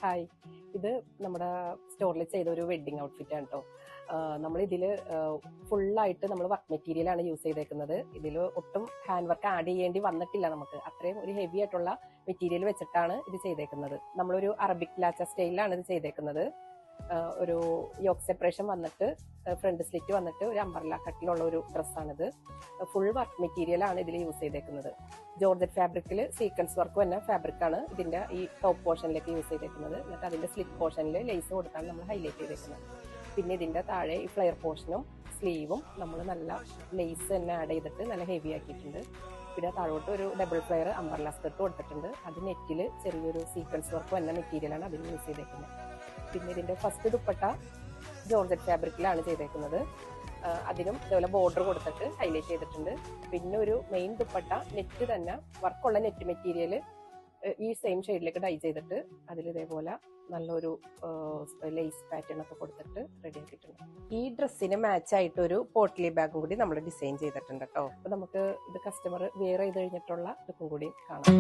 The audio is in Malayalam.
ഹായ്, ഇത് നമ്മുടെ സ്റ്റോറിൽ ചെയ്ത ഒരു വെഡിങ് ഔട്ട്ഫിറ്റ് ആണ് കേട്ടോ. നമ്മൾ ഇതിൽ ഫുള്ളായിട്ട് നമ്മൾ വർക്ക് മെറ്റീരിയൽ ആണ് യൂസ് ചെയ്തേക്കുന്നത്. ഇതിൽ ഒട്ടും ഹാൻഡ് വർക്ക് ആഡ് ചെയ്യേണ്ടി വന്നിട്ടില്ല. നമുക്ക് അത്രയും ഒരു ഹെവി ആയിട്ടുള്ള മെറ്റീരിയൽ വെച്ചിട്ടാണ് ഇത് ചെയ്തേക്കുന്നത്. നമ്മളൊരു അറബിക് ലാച്ച സ്റ്റൈലിലാണ് ഇത് ചെയ്തേക്കുന്നത്. ഒരു യോക്ക് സെപ്പറേഷൻ വന്നിട്ട് ഫ്രണ്ട് സ്ലിറ്റ് വന്നിട്ട് ഒരു അംബർല കട്ടിലുള്ള ഒരു ഡ്രസ്സാണിത്. ഫുൾ വർക്ക് മെറ്റീരിയൽ ആണ് ഇതിൽ യൂസ് ചെയ്തേക്കുന്നത്. ജോർജറ്റ് ഫാബ്രിക്കിൽ സീക്വൻസ് വർക്ക് വന്ന ഫാബ്രിക്കാണ് ഇതിന്റെ ഈ ടോപ്പ് പോർഷനിലേക്ക് യൂസ് ചെയ്തേക്കുന്നത്. എന്നിട്ട് അതിന്റെ സ്ലിറ്റ് പോർഷനിൽ ലേസ് കൊടുത്താണ് നമ്മൾ ഹൈലൈറ്റ് ചെയ്തേക്കുന്നത്. പിന്നെ ഇതിന്റെ താഴെ ഈ ഫ്ലെയർ പോർഷനും സ്ലീവും നമ്മൾ നല്ല ലേസ് തന്നെ ആഡ് ചെയ്തിട്ട് നല്ല ഹെവി ആക്കിയിട്ടുണ്ട്. പിന്നെ താഴോട്ട് ഒരു ഡബിൾ ഫ്ലെയർ അംബർല സ്കർട്ട് കൊടുത്തിട്ടുണ്ട്. അത് നെറ്റിൽ ചെറിയൊരു സീക്വൻസ് വർക്ക് വന്ന മെറ്റീരിയലാണ് അതിന് യൂസ് ചെയ്തേക്കുന്നത്. പിന്നെ ഇതിന്റെ ഫസ്റ്റ് ദുപ്പട്ട ജോർജറ്റ് ഫാബ്രിക്കിലാണ് ചെയ്തേക്കുന്നത്. അതിനും ഇതുപോലെ ബോർഡർ കൊടുത്തിട്ട് ഹൈലൈറ്റ് ചെയ്തിട്ടുണ്ട്. പിന്നെ ഒരു മെയിൻ ദുപ്പട്ട നെറ്റ് തന്നെ വർക്കുള്ള നെറ്റ് മെറ്റീരിയൽ ഈ സെയിം ഷെയ്ഡിലേക്ക് ഡൈ ചെയ്തിട്ട് അതിൽ ഇതേപോലെ നല്ലൊരു ലേസ് പാറ്റേൺ ഒക്കെ കൊടുത്തിട്ട് റെഡി ആക്കിയിട്ടുണ്ട്. ഈ ഡ്രസ്സിന് മാച്ച് ആയിട്ട് ഒരു പോട്ട്ലി ബാഗും കൂടി നമ്മൾ ഡിസൈൻ ചെയ്തിട്ടുണ്ട് കേട്ടോ. അപ്പൊ നമുക്ക് ഇത് കസ്റ്റമർ വെയർ ചെയ്ത് കഴിഞ്ഞിട്ടുള്ള ലുക്കും കൂടി കാണാം.